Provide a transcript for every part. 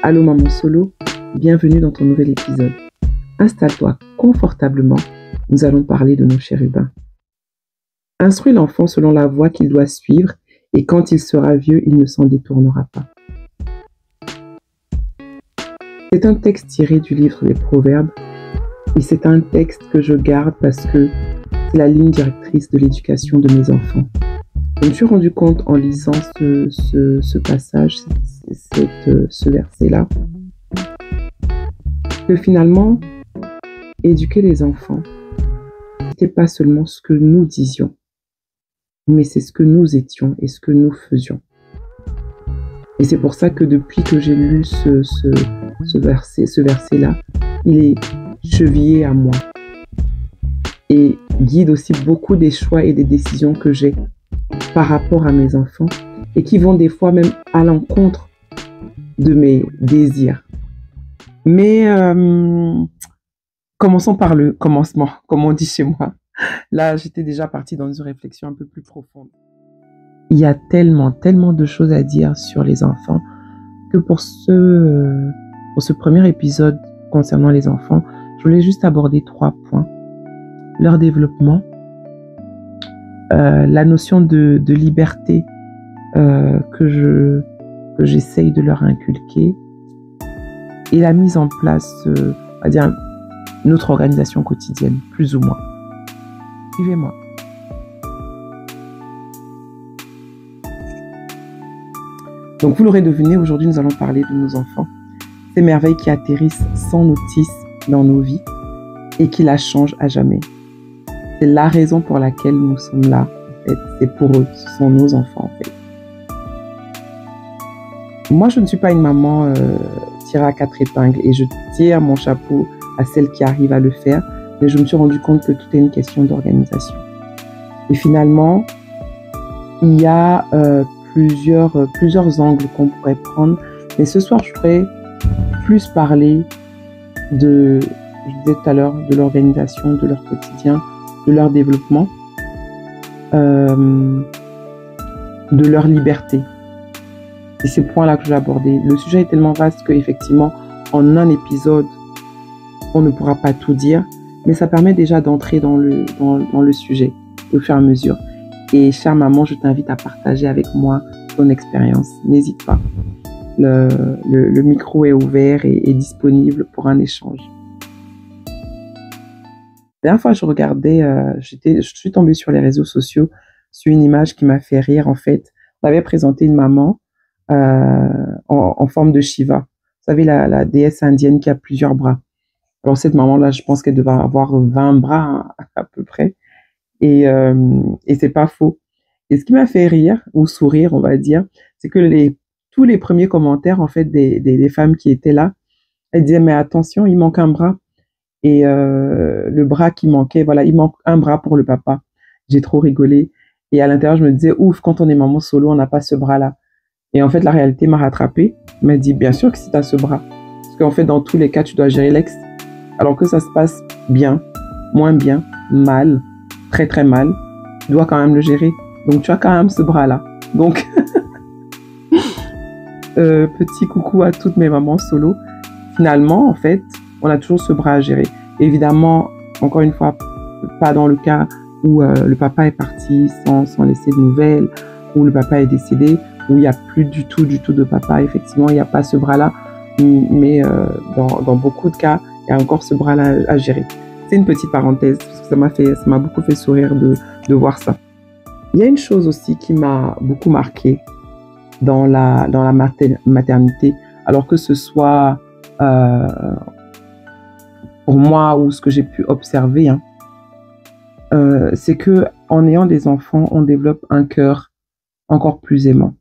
Allô maman solo, bienvenue dans ton nouvel épisode. Installe-toi confortablement, nous allons parler de nos chérubins. Instruis l'enfant selon la voie qu'il doit suivre et quand il sera vieux, il ne s'en détournera pas. C'est un texte tiré du livre des Proverbes et c'est un texte que je garde parce que c'est la ligne directrice de l'éducation de mes enfants. Je me suis rendu compte en lisant ce passage, ce verset-là, que finalement, éduquer les enfants, ce n'était pas seulement ce que nous disions, mais c'est ce que nous étions et ce que nous faisions. Et c'est pour ça que depuis que j'ai lu ce verset-là, il est chevillé à moi et guide aussi beaucoup des choix et des décisions que j'ai par rapport à mes enfants et qui vont des fois même à l'encontre de mes désirs. Mais commençons par le commencement, comme on dit chez moi. Là, j'étais déjà partie dans une réflexion un peu plus profonde. Il y a tellement de choses à dire sur les enfants que pour ce premier épisode concernant les enfants, je voulais juste aborder 3 points. Leur développement, la notion de liberté que j'essaye de leur inculquer et la mise en place, on va dire, notre organisation quotidienne, plus ou moins. Suivez-moi. Donc vous l'aurez deviné, aujourd'hui nous allons parler de nos enfants, ces merveilles qui atterrissent sans notice dans nos vies et qui la changent à jamais. C'est la raison pour laquelle nous sommes là, en fait. C'est pour eux, ce sont nos enfants, en fait. Moi, je ne suis pas une maman tirée à 4 épingles et je tire mon chapeau à celles qui arrivent à le faire, mais je me suis rendu compte que tout est une question d'organisation. Et finalement, il y a plusieurs angles qu'on pourrait prendre, mais ce soir, je voudrais plus parler je disais tout à l'heure, de l'organisation, de leur quotidien, de leur développement, de leur liberté. C'est ces points-là que je vais aborder. Le sujet est tellement vaste qu'effectivement, en un épisode, on ne pourra pas tout dire, mais ça permet déjà d'entrer dans le sujet au fur et à mesure. Et chère maman, je t'invite à partager avec moi ton expérience. N'hésite pas. Le micro est ouvert et disponible pour un échange. La dernière fois, je regardais, je suis tombée sur les réseaux sociaux sur une image qui m'a fait rire. En fait, on avait présenté une maman en forme de Shiva. Vous savez, la déesse indienne qui a plusieurs bras. Alors cette maman-là, je pense qu'elle devait avoir 20 bras à peu près. Et c'est pas faux. Et ce qui m'a fait rire, ou sourire, on va dire, c'est que tous les premiers commentaires, en fait, des femmes qui étaient là, elles disaient, mais attention, il manque un bras. Et le bras qui manquait, voilà, il manque un bras pour le papa. J'ai trop rigolé. Et à l'intérieur, je me disais, ouf, quand on est maman solo, on n'a pas ce bras-là. Et en fait, la réalité m'a rattrapée. Elle m'a dit, bien sûr que si tu as ce bras. Parce qu'en fait, dans tous les cas, tu dois gérer l'ex. Alors que ça se passe bien, moins bien, mal, très très mal. Tu dois quand même le gérer. Donc, tu as quand même ce bras-là. Donc, petit coucou à toutes mes mamans solo. Finalement, en fait, on a toujours ce bras à gérer. Évidemment, encore une fois, pas dans le cas où le papa est parti sans laisser de nouvelles, où le papa est décédé, où il n'y a plus du tout de papa. Effectivement, il n'y a pas ce bras-là. Mais dans beaucoup de cas, il y a encore ce bras-là à gérer. C'est une petite parenthèse, parce que ça m'a beaucoup fait sourire de voir ça. Il y a une chose aussi qui m'a beaucoup marquée dans la maternité, alors que ce soit pour moi ou ce que j'ai pu observer, c'est que en ayant des enfants, on développe un cœur encore plus aimant.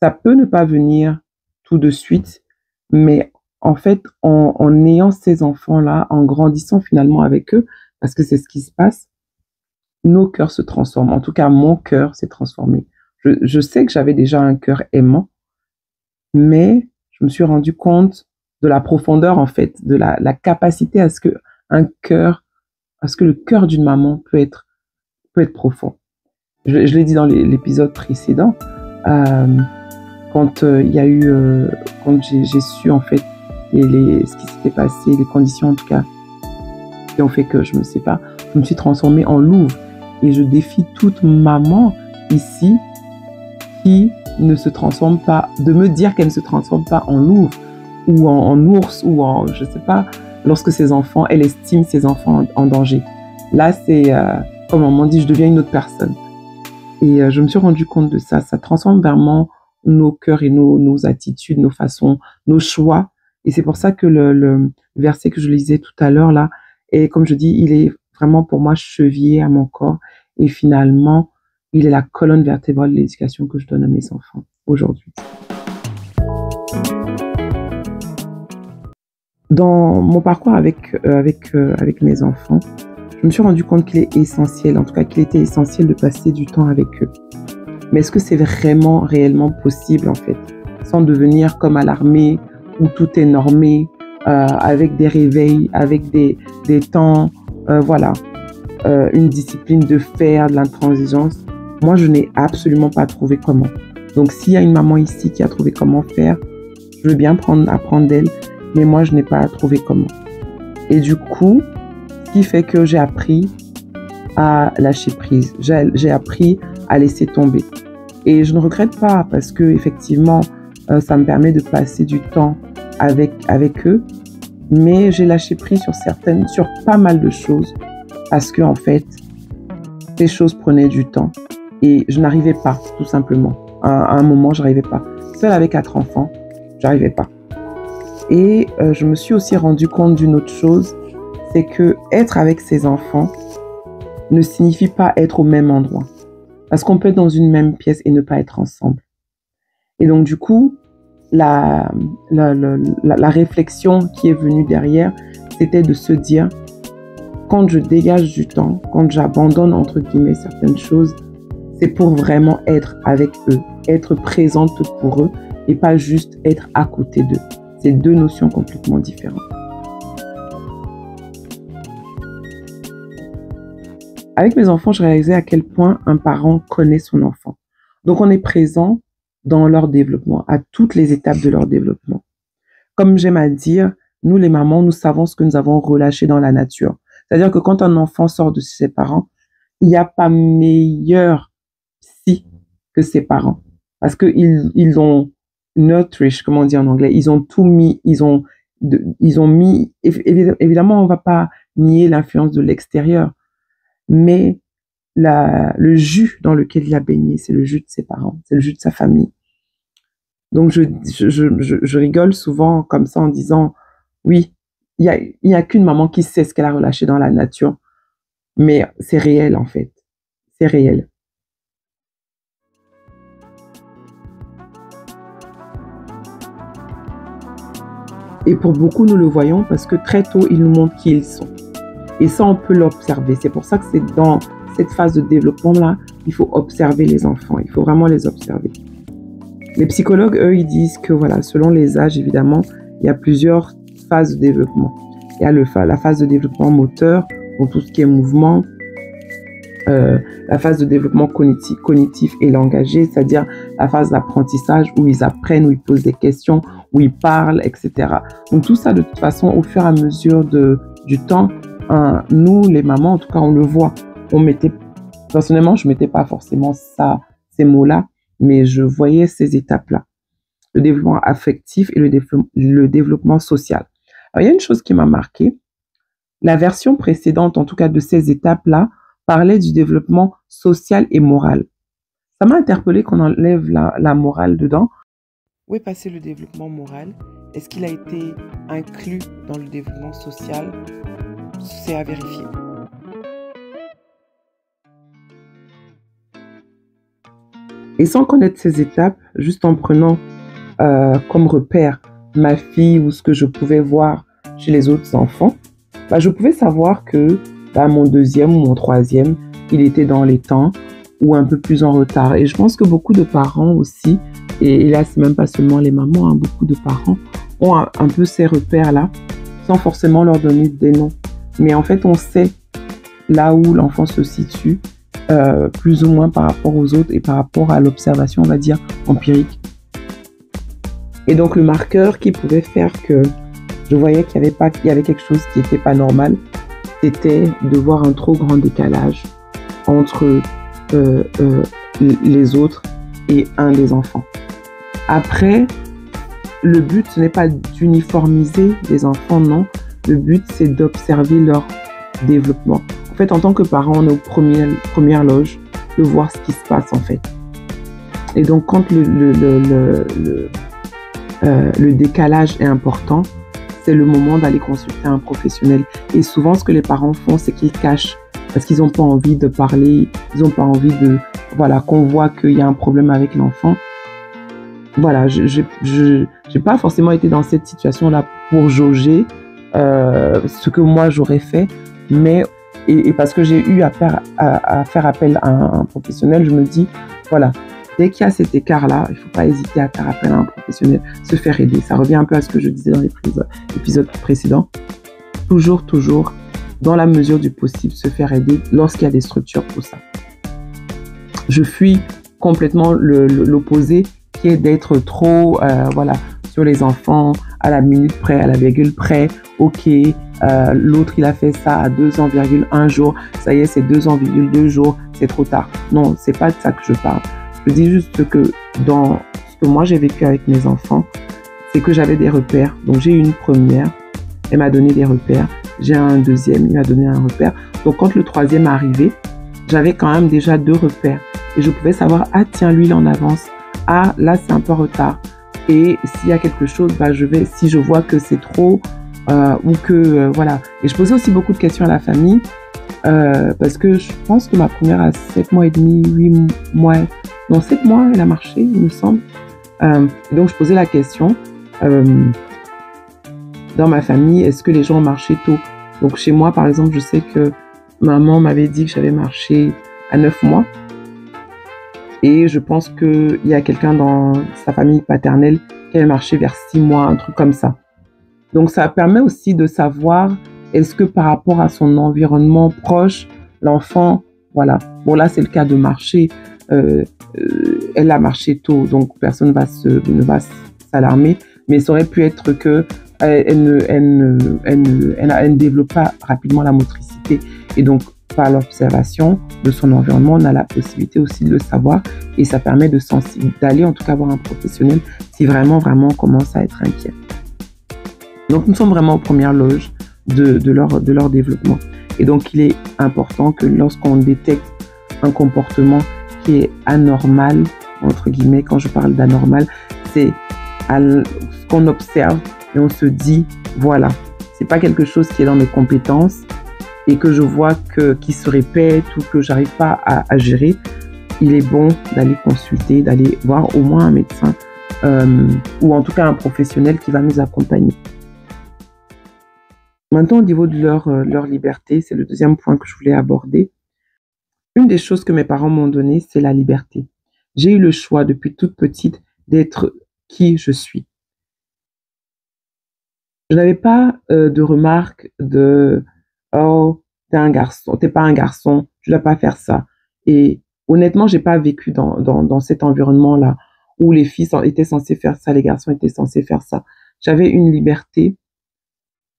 Ça peut ne pas venir tout de suite, mais en fait, en ayant ces enfants-là, en grandissant finalement avec eux, parce que c'est ce qui se passe, nos cœurs se transforment. En tout cas, mon cœur s'est transformé. Je sais que j'avais déjà un cœur aimant, mais je me suis rendu compte de la profondeur, en fait, de la capacité à ce que le cœur d'une maman peut être profond. Je l'ai dit dans l'épisode précédent, quand il y a eu, quand j'ai su en fait ce qui s'était passé, les conditions en tout cas qui ont fait que je me sépare, je me suis transformée en louve. Et je défie toute maman ici qui ne se transforme pas, de me dire qu'elle ne se transforme pas en louve ou en ours ou en, je sais pas, lorsque ses enfants, elle estime ses enfants en danger. Là, c'est, comme on m'a dit, je deviens une autre personne. Et je me suis rendu compte de ça. Ça transforme vraiment nos cœurs et nos attitudes, nos façons, nos choix. Et c'est pour ça que le verset que je lisais tout à l'heure, là, et comme je dis, il est vraiment pour moi chevillé à mon corps. Et finalement, il est la colonne vertébrale de l'éducation que je donne à mes enfants aujourd'hui. Dans mon parcours avec mes enfants, je me suis rendu compte qu'il est essentiel, en tout cas qu'il était essentiel de passer du temps avec eux. Mais est-ce que c'est vraiment, réellement possible en fait, sans devenir comme à l'armée où tout est normé, avec des réveils, avec des temps, voilà, une discipline de faire, de l'intransigeance. Moi, je n'ai absolument pas trouvé comment. Donc, s'il y a une maman ici qui a trouvé comment faire, je veux bien apprendre d'elle, mais moi, je n'ai pas trouvé comment. Et du coup, ce qui fait que j'ai appris à lâcher prise. J'ai appris à laisser tomber. Et je ne regrette pas parce que effectivement, ça me permet de passer du temps avec eux. Mais j'ai lâché prise sur pas mal de choses parce que en fait, ces choses prenaient du temps et je n'arrivais pas, tout simplement. À un moment, je n'arrivais pas. Seule avec 4 enfants, je n'arrivais pas. Et je me suis aussi rendu compte d'une autre chose, c'est que être avec ses enfants ne signifie pas être au même endroit. Parce qu'on peut être dans une même pièce et ne pas être ensemble. Et donc, du coup, la réflexion qui est venue derrière, c'était de se dire, quand je dégage du temps, quand j'abandonne, entre guillemets, certaines choses, c'est pour vraiment être avec eux, être présente pour eux et pas juste être à côté d'eux. C'est 2 notions complètement différentes. Avec mes enfants, je réalisais à quel point un parent connaît son enfant. Donc, on est présent dans leur développement, à toutes les étapes de leur développement. Comme j'aime à dire, nous les mamans, nous savons ce que nous avons relâché dans la nature. C'est-à-dire que quand un enfant sort de ses parents, il n'y a pas meilleur psy que ses parents. Parce qu'ils ont nurtured, comme on dit en anglais, ils ont tout mis, ils ont mis, évidemment, on ne va pas nier l'influence de l'extérieur, mais le jus dans lequel il a baigné, c'est le jus de ses parents, c'est le jus de sa famille. Donc, je rigole souvent comme ça en disant, oui, il y a qu'une maman qui sait ce qu'elle a relâché dans la nature, mais c'est réel en fait, c'est réel. Et pour beaucoup, nous le voyons parce que très tôt, ils nous montrent qui ils sont. Et ça, on peut l'observer. C'est pour ça que c'est dans cette phase de développement-là, il faut observer les enfants. Il faut vraiment les observer. Les psychologues, eux, ils disent que voilà, selon les âges, évidemment, il y a plusieurs phases de développement. Il y a la phase de développement moteur, pour tout ce qui est mouvement, la phase de développement cognitif et langagier, c'est-à-dire la phase d'apprentissage où ils apprennent, où ils posent des questions, où ils parlent, etc. Donc tout ça, de toute façon, au fur et à mesure du temps, nous, les mamans, en tout cas, on le voit. Personnellement, je ne mettais pas forcément ces mots-là, mais je voyais ces étapes-là. Le développement affectif et le développement social. Alors, il y a une chose qui m'a marquée. La version précédente, en tout cas de ces étapes-là, parlait du développement social et moral. Ça m'a interpellée qu'on enlève la morale dedans. Où est passé le développement moral? Est-ce qu'il a été inclus dans le développement social? C'est à vérifier. Et sans connaître ces étapes, juste en prenant comme repère ma fille ou ce que je pouvais voir chez les autres enfants, je pouvais savoir que mon 2e ou mon 3e, il était dans les temps ou un peu plus en retard. Et je pense que beaucoup de parents aussi, et là, c'est même pas seulement les mamans, beaucoup de parents ont un peu ces repères-là, sans forcément leur donner des noms. Mais en fait, on sait là où l'enfant se situe, plus ou moins par rapport aux autres et par rapport à l'observation, on va dire, empirique. Et donc le marqueur qui pouvait faire que je voyais qu'il y avait quelque chose qui n'était pas normal, c'était de voir un trop grand décalage entre les autres et un des enfants. Après, le but, ce n'est pas d'uniformiser les enfants, non. Le but, c'est d'observer leur développement. En fait, en tant que parent, on est aux premières loges de voir ce qui se passe, en fait. Et donc, quand le décalage est important, c'est le moment d'aller consulter un professionnel. Et souvent, ce que les parents font, c'est qu'ils cachent parce qu'ils n'ont pas envie de parler, ils n'ont pas envie de, voilà, qu'on voit qu'il y a un problème avec l'enfant. Voilà, je n'ai pas forcément été dans cette situation-là pour jauger ce que moi j'aurais fait, mais et parce que j'ai eu à faire appel à un professionnel, je me dis, voilà, dès qu'il y a cet écart-là, il ne faut pas hésiter à faire appel à un professionnel, se faire aider. Ça revient un peu à ce que je disais dans les épisodes précédents. Toujours, dans la mesure du possible, se faire aider lorsqu'il y a des structures pour ça. Je fuis complètement l'opposé, qui est d'être trop voilà, sur les enfants, à la minute près, à la virgule près. Ok, l'autre il a fait ça à 2 ans,1 jour, ça y est, c'est 2 ans,2 jours, c'est trop tard. Non, c'est pas de ça que je parle. Je dis juste que dans ce que moi j'ai vécu avec mes enfants, c'est que j'avais des repères. Donc j'ai eu une première, elle m'a donné des repères. J'ai un deuxième, il m'a donné un repère. Donc quand le troisième est arrivé, j'avais quand même déjà 2 repères. Et je pouvais savoir, ah tiens, lui il en avance. Ah là c'est un peu en retard. Et s'il y a quelque chose, bah, si je vois que c'est trop, ou que voilà. Et je posais aussi beaucoup de questions à la famille, parce que je pense que ma première a 7 mois et demi, 8 mois, non 7 mois elle a marché, il me semble. Et donc je posais la question, dans ma famille, est-ce que les gens ont marché tôt? Donc chez moi par exemple, je sais que maman m'avait dit que j'avais marché à 9 mois. Et je pense qu'il y a quelqu'un dans sa famille paternelle qui avait marché vers 6 mois, un truc comme ça. Donc ça permet aussi de savoir, est-ce que par rapport à son environnement proche, l'enfant, voilà. Bon là c'est le cas de marcher, elle a marché tôt, donc personne ne va s'alarmer, mais ça aurait pu être que elle ne développe pas rapidement la motricité. Et donc par l'observation de son environnement, on a la possibilité aussi de le savoir et ça permet d'aller en tout cas voir un professionnel si vraiment on commence à être inquiet. Donc nous sommes vraiment aux premières loges de leur développement. Et donc il est important que lorsqu'on détecte un comportement qui est anormal, entre guillemets, quand je parle d'anormal, c'est ce qu'on observe et on se dit, voilà, c'est pas quelque chose qui est dans mes compétences, et que je vois qui se répète ou que j'arrive pas à gérer, il est bon d'aller consulter, d'aller voir au moins un médecin ou en tout cas un professionnel qui va nous accompagner. Maintenant, au niveau de leur liberté, c'est le deuxième point que je voulais aborder. Une des choses que mes parents m'ont donné, c'est la liberté. J'ai eu le choix depuis toute petite d'être qui je suis. Je n'avais pas de remarques de oh, t'es un garçon, t'es pas un garçon, tu dois pas faire ça. Et honnêtement, j'ai pas vécu dans cet environnement-là où les filles étaient censées faire ça, les garçons étaient censés faire ça. J'avais une liberté.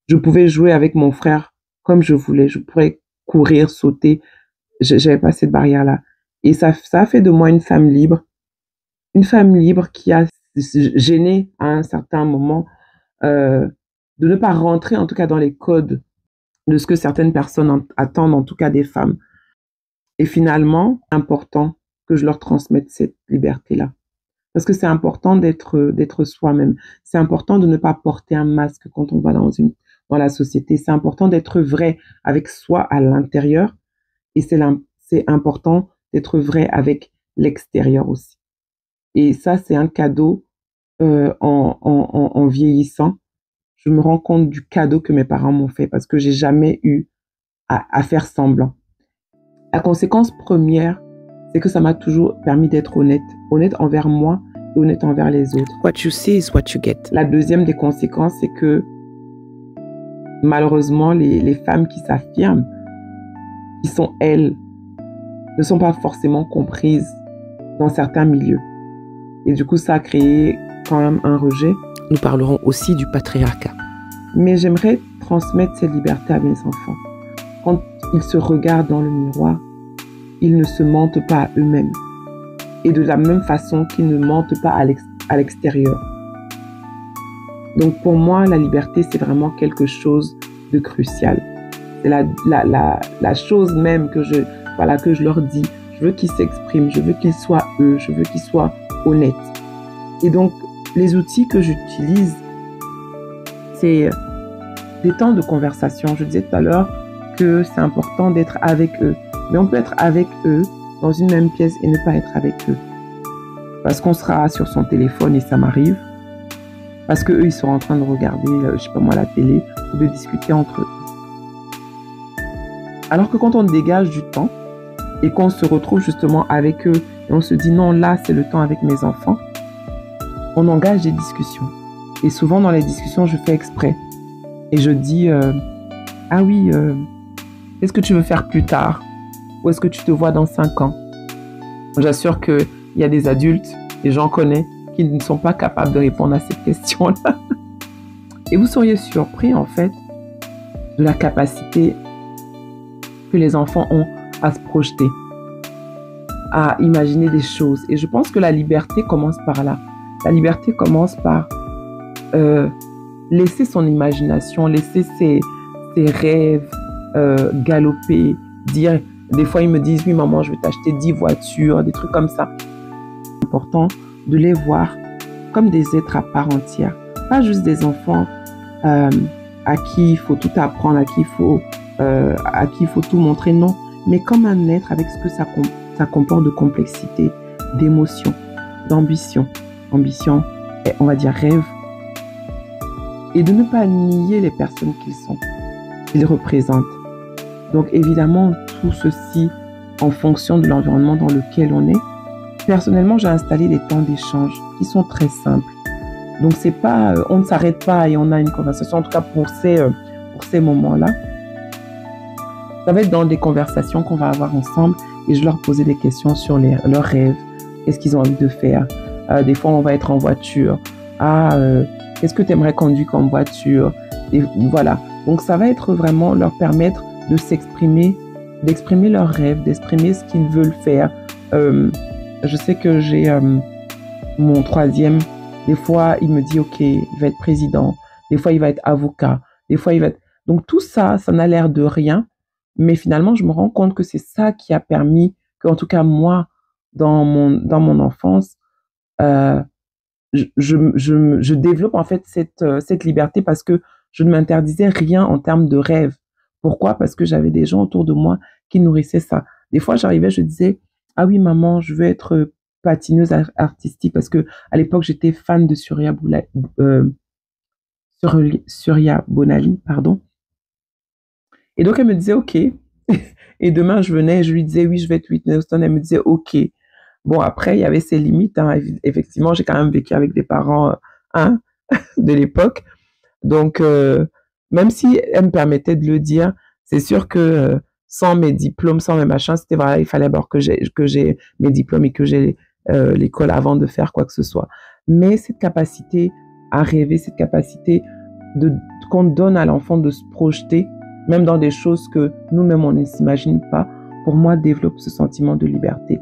Je pouvais jouer avec mon frère comme je voulais. Je pourrais courir, sauter. J'avais pas cette barrière-là. Et ça a fait de moi une femme libre. Une femme libre qui a gêné à un certain moment de ne pas rentrer, en tout cas dans les codes de ce que certaines personnes attendent, en tout cas des femmes. Et finalement, c'est important que je leur transmette cette liberté-là. Parce que c'est important d'être soi-même. C'est important de ne pas porter un masque quand on va dans la société. C'est important d'être vrai avec soi à l'intérieur. Et c'est important d'être vrai avec l'extérieur aussi. Et ça, c'est un cadeau en vieillissant. Je me rends compte du cadeau que mes parents m'ont fait parce que j'ai jamais eu à faire semblant. La conséquence première, c'est que ça m'a toujours permis d'être honnête. Honnête envers moi et honnête envers les autres. What you see is what you get. La deuxième des conséquences, c'est que malheureusement, les femmes qui s'affirment, qui sont elles, ne sont pas forcément comprises dans certains milieux. Et du coup, ça a créé quand même un rejet. Nous parlerons aussi du patriarcat. Mais j'aimerais transmettre cette liberté à mes enfants. Quand ils se regardent dans le miroir, ils ne se mentent pas à eux-mêmes. Et de la même façon qu'ils ne mentent pas à l'extérieur. Donc pour moi, la liberté, c'est vraiment quelque chose de crucial. C'est la chose même que je leur dis. Je veux qu'ils s'expriment, je veux qu'ils soient eux, je veux qu'ils soient honnêtes. Et donc, les outils que j'utilise, c'est des temps de conversation. Je disais tout à l'heure que c'est important d'être avec eux. Mais on peut être avec eux dans une même pièce et ne pas être avec eux. Parce qu'on sera sur son téléphone et ça m'arrive. Parce qu'eux, ils seront en train de regarder, je sais pas moi, la télé ou de discuter entre eux. Alors que quand on dégage du temps et qu'on se retrouve justement avec eux et on se dit non, là, c'est le temps avec mes enfants, on engage des discussions. Et souvent, dans les discussions, je fais exprès. Et je dis, ah oui, qu'est-ce que tu veux faire plus tard? Où est-ce que tu te vois dans 5 ans? J'assure qu'il y a des adultes, des gens connaissent, qui ne sont pas capables de répondre à cette question-là. Et vous seriez surpris, en fait, de la capacité que les enfants ont à se projeter, à imaginer des choses. Et je pense que la liberté commence par là. La liberté commence par laisser son imagination, laisser ses rêves galoper, dire... Des fois, ils me disent, oui, maman, je vais t'acheter 10 voitures, des trucs comme ça. C'est important de les voir comme des êtres à part entière. Pas juste des enfants à qui il faut tout apprendre, à qui il faut tout montrer, non. Mais comme un être avec ce que ça comporte de complexité, d'émotion, d'ambition. Ambition, on va dire rêve. Et de ne pas nier les personnes qu'ils représentent. Donc évidemment, tout ceci en fonction de l'environnement dans lequel on est. Personnellement, j'ai installé des temps d'échange qui sont très simples. Donc c'est pas, on ne s'arrête pas et on a une conversation, en tout cas pour ces moments-là. Ça va être dans des conversations qu'on va avoir ensemble et je leur posais des questions sur leurs rêves, qu'est-ce qu'ils ont envie de faire. Des fois, on va être en voiture. Qu'est-ce que tu aimerais conduire comme voiture? Et voilà. Donc ça va être vraiment leur permettre de s'exprimer, d'exprimer leurs rêves, d'exprimer ce qu'ils veulent faire. Je sais que j'ai mon troisième, des fois il me dit ok, il va être président, des fois il va être avocat, des fois il va être... Donc tout ça, ça n'a l'air de rien, mais finalement je me rends compte que c'est ça qui a permis que, en tout cas moi, dans mon enfance, je développe en fait cette liberté parce que je ne m'interdisais rien en termes de rêve. Pourquoi? Parce que j'avais des gens autour de moi qui nourrissaient ça. Des fois, j'arrivais, je disais, ah oui, maman, je veux être patineuse artistique parce que à l'époque, j'étais fan de Surya Bonali, pardon. Et donc, elle me disait, OK. Et demain, je venais, je lui disais, oui, je vais être Whitney Houston. Elle me disait, OK. Bon, après, il y avait ses limites. Hein. Effectivement, j'ai quand même vécu avec des parents de l'époque. Donc, même si elle me permettait de le dire, c'est sûr que sans mes diplômes, sans mes machins, c'était vrai, il fallait d'abord que j'ai mes diplômes et que j'ai l'école avant de faire quoi que ce soit. Mais cette capacité à rêver, cette capacité qu'on donne à l'enfant de se projeter, même dans des choses que nous-mêmes on ne s'imagine pas, pour moi, développe ce sentiment de liberté.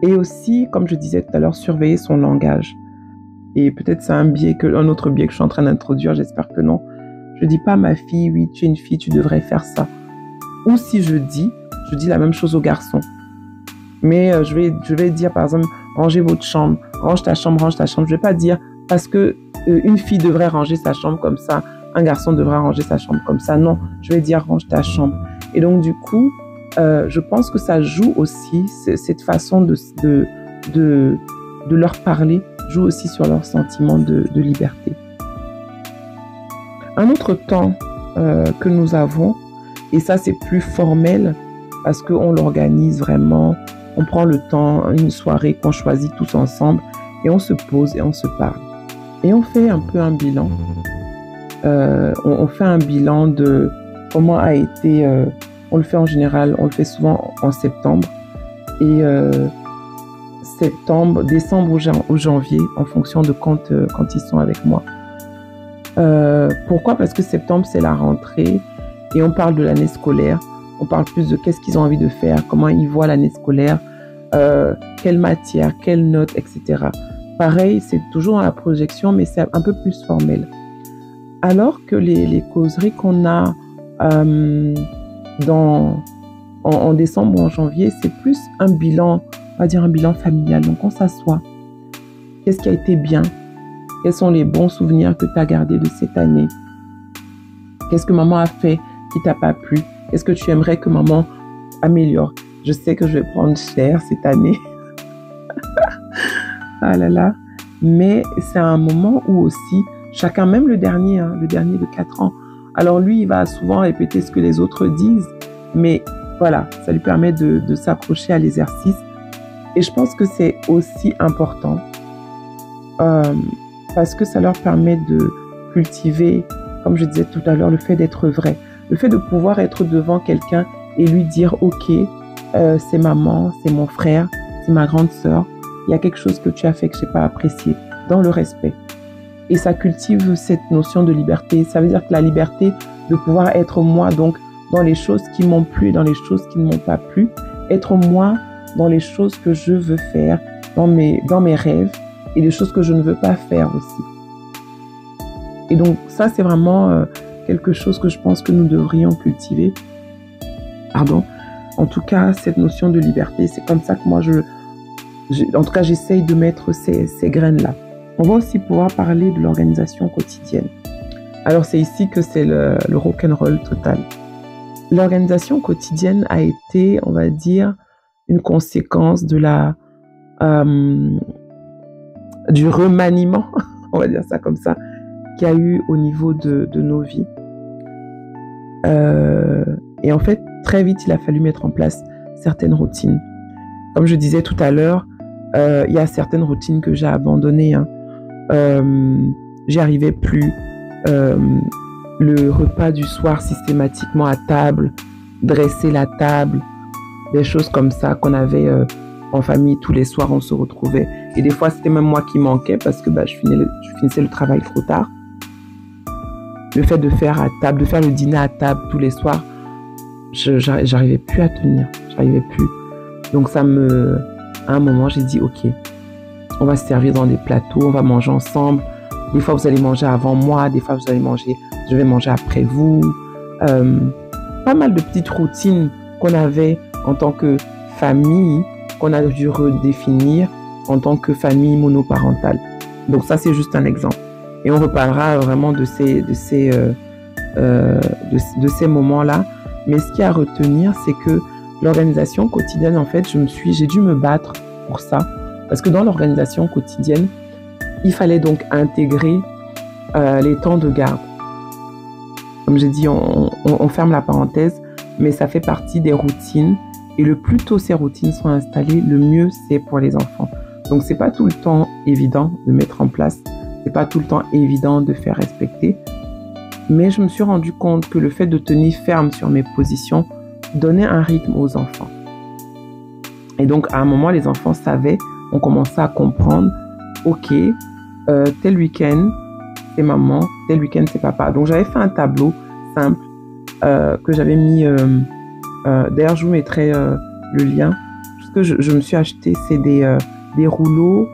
Et aussi, comme je disais tout à l'heure, surveiller son langage. Et peut-être c'est un autre biais que je suis en train d'introduire, j'espère que non. Je dis pas à ma fille, oui, tu es une fille, tu devrais faire ça. Ou si je dis la même chose aux garçons. Mais je vais dire, par exemple, rangez votre chambre, range ta chambre, range ta chambre. Je vais pas dire, parce que une fille devrait ranger sa chambre comme ça, un garçon devrait ranger sa chambre comme ça. Non, je vais dire, range ta chambre. Et donc, du coup, je pense que ça joue aussi, cette façon de leur parler, joue aussi sur leur sentiment de liberté. Un autre temps que nous avons, et ça c'est plus formel parce qu'on l'organise vraiment, on prend le temps, une soirée qu'on choisit tous ensemble et on se pose et on se parle. Et on fait un peu un bilan. On fait un bilan de comment a été... on le fait en général, on le fait souvent en septembre. Et septembre, décembre ou janvier, en fonction de quand ils sont avec moi. Pourquoi? Parce que septembre, c'est la rentrée et on parle de l'année scolaire. On parle plus de qu'est-ce qu'ils ont envie de faire, comment ils voient l'année scolaire, quelle matière, quelle note, etc. Pareil, c'est toujours dans la projection, mais c'est un peu plus formel. Alors que les causeries qu'on a en décembre ou en janvier, c'est plus un bilan, on va dire un bilan familial. Donc, on s'assoit. Qu'est-ce qui a été bien? Quels sont les bons souvenirs que tu as gardés de cette année? Qu'est-ce que maman a fait qui t'a pas plu? Qu'est-ce que tu aimerais que maman améliore? Je sais que je vais prendre cher cette année. Ah là là. Mais c'est un moment où aussi, chacun, même le dernier de 4 ans, alors lui, il va souvent répéter ce que les autres disent, mais voilà, ça lui permet de s'accrocher à l'exercice. Et je pense que c'est aussi important parce que ça leur permet de cultiver, comme je disais tout à l'heure, le fait d'être vrai. Le fait de pouvoir être devant quelqu'un et lui dire « Ok, c'est maman, c'est mon frère, c'est ma grande sœur. Il y a quelque chose que tu as fait que je n'ai pas apprécié. » Dans le respect. Et ça cultive cette notion de liberté. Ça veut dire que la liberté de pouvoir être moi, donc dans les choses qui m'ont plu et dans les choses qui ne m'ont pas plu. Être moi dans les choses que je veux faire, dans mes rêves et les choses que je ne veux pas faire aussi. Et donc ça, c'est vraiment quelque chose que je pense que nous devrions cultiver. Pardon. En tout cas, cette notion de liberté, c'est comme ça que moi, en tout cas, j'essaye de mettre ces graines-là. On va aussi pouvoir parler de l'organisation quotidienne. Alors, c'est ici que c'est le rock'n'roll total. L'organisation quotidienne a été, on va dire, une conséquence de du remaniement, on va dire ça comme ça, qu'il y a eu au niveau de nos vies. Et en fait, très vite, il a fallu mettre en place certaines routines. Comme je disais tout à l'heure, il y a certaines routines que j'ai abandonnées. J'y arrivais plus. Le repas du soir systématiquement à table, dresser la table, des choses comme ça qu'on avait en famille tous les soirs, on se retrouvait. Et des fois, c'était même moi qui manquais parce que je finissais le travail trop tard. Le fait de faire à table, de faire le dîner à table tous les soirs, j'arrivais plus à tenir, j'arrivais plus. Donc à un moment, j'ai dit ok, on va se servir dans des plateaux, on va manger ensemble. Des fois, vous allez manger avant moi, des fois, je vais manger après vous. Pas mal de petites routines qu'on avait en tant que famille, qu'on a dû redéfinir en tant que famille monoparentale. Donc ça, c'est juste un exemple. Et on reparlera vraiment de ces moments-là. Mais ce qu'il y a à retenir, c'est que l'organisation quotidienne, en fait, j'ai dû me battre pour ça. Parce que dans l'organisation quotidienne, il fallait donc intégrer les temps de garde. Comme j'ai dit, on ferme la parenthèse, mais ça fait partie des routines. Et le plus tôt ces routines sont installées, le mieux c'est pour les enfants. Donc c'est pas tout le temps évident de mettre en place, c'est pas tout le temps évident de faire respecter. Mais je me suis rendu compte que le fait de tenir ferme sur mes positions donnait un rythme aux enfants. Et donc à un moment, les enfants savaient, on commençait à comprendre, ok, tel week-end c'est maman, tel week-end c'est papa. Donc j'avais fait un tableau simple que j'avais mis, d'ailleurs je vous mettrai le lien. Ce que je me suis acheté, c'est des rouleaux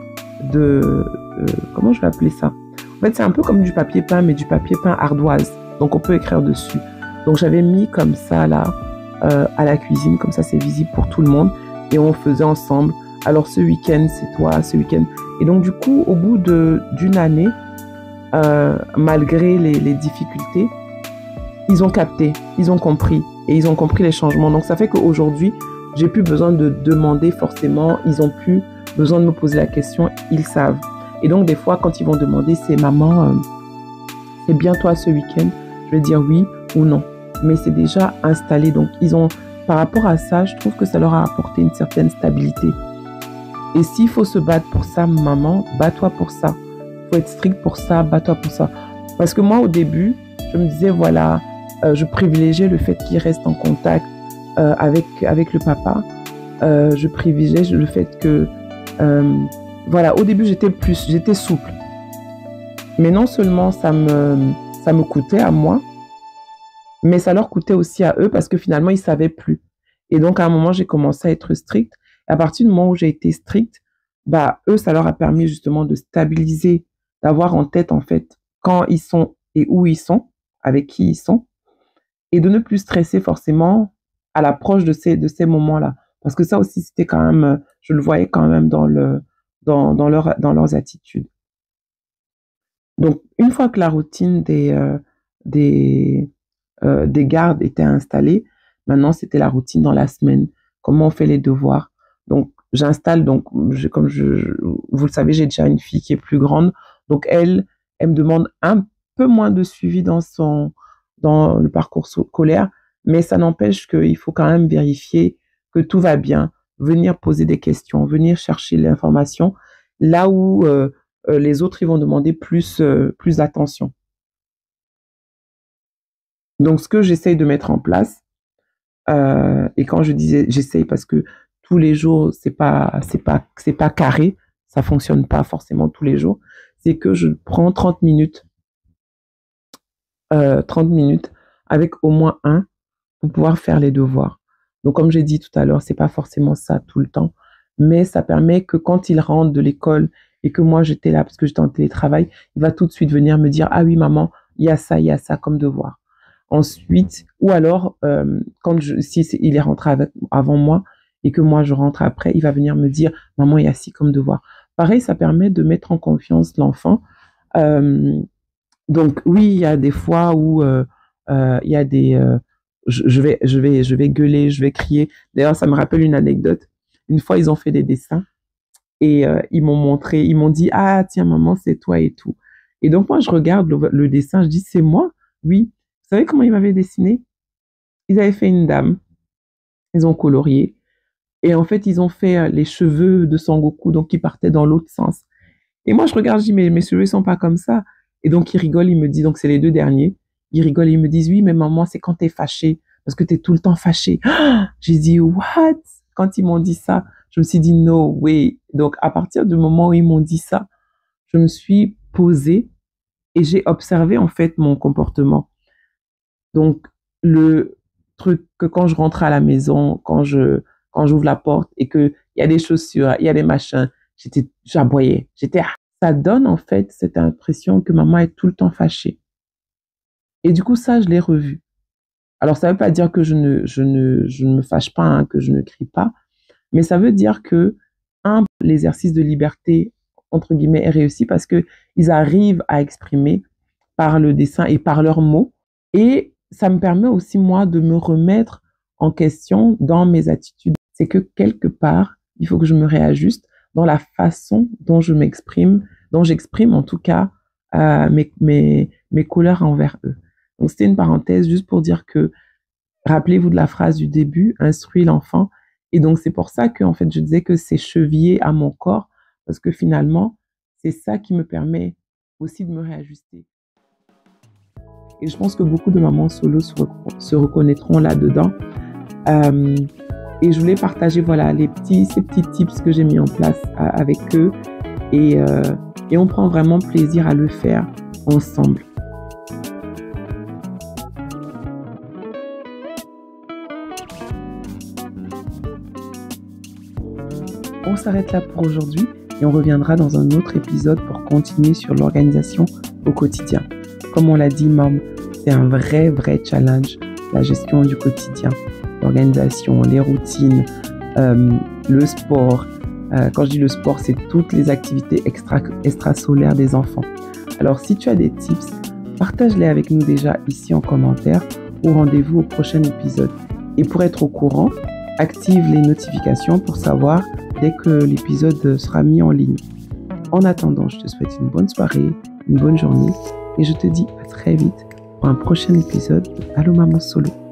de, comment je vais appeler ça? En fait c'est un peu comme du papier peint, mais du papier peint ardoise. Donc on peut écrire dessus. Donc j'avais mis comme ça là, à la cuisine, comme ça c'est visible pour tout le monde. Et on faisait ensemble. Alors ce week-end c'est toi, ce week-end. Et donc du coup, au bout d'une année, malgré les difficultés, ils ont capté, ils ont compris et ils ont compris les changements. Donc ça fait qu'aujourd'hui, j'ai plus besoin de demander forcément, ils ont plus besoin de me poser la question, ils savent. Et donc des fois, quand ils vont demander, c'est maman, c'est bien toi ce week-end, je vais dire oui ou non. Mais c'est déjà installé. Donc par rapport à ça, je trouve que ça leur a apporté une certaine stabilité. Et s'il faut se battre pour ça, maman, bats-toi pour ça. Il faut être strict pour ça, bats-toi pour ça. Parce que moi, au début, je me disais, voilà, je privilégiais le fait qu'il reste en contact avec le papa. Je privilégiais le fait que Voilà, au début, j'étais souple. Mais non seulement ça me coûtait à moi, mais ça leur coûtait aussi à eux parce que finalement, ils savaient plus. Et donc, à un moment, j'ai commencé à être stricte. Et à partir du moment où j'ai été stricte, eux, ça leur a permis justement de stabiliser, d'avoir en tête, en fait, quand ils sont et où ils sont, avec qui ils sont, et de ne plus stresser forcément à l'approche de ces moments-là. Parce que ça aussi, c'était quand même, je le voyais quand même dans leurs attitudes. Donc, une fois que la routine des gardes était installée, maintenant, c'était la routine dans la semaine. Comment on fait les devoirs. Donc, j'installe, donc, vous le savez, j'ai déjà une fille qui est plus grande. Donc, elle me demande un peu moins de suivi dans le parcours scolaire, mais ça n'empêche qu'il faut quand même vérifier que tout va bien, venir poser des questions, venir chercher l'information, là où les autres, ils vont demander plus d'attention. Donc, ce que j'essaye de mettre en place, et quand je disais j'essaye parce que tous les jours, c'est pas carré, ça fonctionne pas forcément tous les jours, c'est que je prends 30 minutes avec au moins un pour pouvoir faire les devoirs. Donc, comme j'ai dit tout à l'heure, c'est pas forcément ça tout le temps, mais ça permet que quand il rentre de l'école et que moi j'étais là parce que j'étais en télétravail, il va tout de suite venir me dire, ah oui, maman, il y a ça comme devoir. Ensuite, ou alors, il est rentré avant moi et que moi je rentre après, il va venir me dire, maman, il y a ci comme devoir. Pareil, ça permet de mettre en confiance l'enfant. Donc oui, il y a des fois où il y a des je vais gueuler, je vais crier. D'ailleurs, ça me rappelle une anecdote. Une fois, ils ont fait des dessins et ils m'ont dit, ah tiens maman, c'est toi et tout. Et donc moi, je regarde le dessin, je dis, c'est moi? Oui. Vous savez comment ils m'avaient dessiné? Ils avaient fait une dame, ils ont colorié et en fait, ils ont fait les cheveux de Sangoku, donc qui partaient dans l'autre sens. Et moi, je regarde, je dis, mais mes cheveux sont pas comme ça. Et donc, ils rigolent, ils me disent, donc c'est les deux derniers, ils rigolent, ils me disent, oui, mais maman, c'est quand t'es fâchée, parce que t'es tout le temps fâchée. J'ai dit, what? Quand ils m'ont dit ça, je me suis dit, no way. Donc, à partir du moment où ils m'ont dit ça, je me suis posée et j'ai observé, en fait, mon comportement. Donc, le truc que quand je rentre à la maison, quand j'ouvre la porte et qu'il y a des chaussures, il y a des machins, j'aboyais. Ça donne en fait cette impression que maman est tout le temps fâchée. Et du coup, ça, je l'ai revu. Alors, ça ne veut pas dire que je ne me fâche pas, hein, que je ne crie pas, mais ça veut dire que, l'exercice de liberté, entre guillemets, est réussi parce qu'ils arrivent à exprimer par le dessin et par leurs mots. Et ça me permet aussi, moi, de me remettre en question dans mes attitudes. C'est que quelque part, il faut que je me réajuste dans la façon dont je m'exprime, dont j'exprime en tout cas mes couleurs envers eux. Donc, c'était une parenthèse juste pour dire que, rappelez-vous de la phrase du début, instruis l'enfant. Et donc, c'est pour ça que, en fait, je disais que c'est chevillé à mon corps, parce que finalement, c'est ça qui me permet aussi de me réajuster. Et je pense que beaucoup de mamans solo se reconnaîtront là-dedans. Et je voulais partager, voilà, ces petits tips que j'ai mis en place avec eux. Et on prend vraiment plaisir à le faire ensemble. On s'arrête là pour aujourd'hui et on reviendra dans un autre épisode pour continuer sur l'organisation au quotidien. Comme on l'a dit, Mom, c'est un vrai challenge, la gestion du quotidien, l'organisation, les routines, le sport. Quand je dis le sport, c'est toutes les activités extrasolaires des enfants. Alors, si tu as des tips, partage-les avec nous déjà ici en commentaire ou rendez-vous au prochain épisode. Et pour être au courant, active les notifications pour savoir dès que l'épisode sera mis en ligne. En attendant, je te souhaite une bonne soirée, une bonne journée et je te dis à très vite pour un prochain épisode de Allô Maman Solo.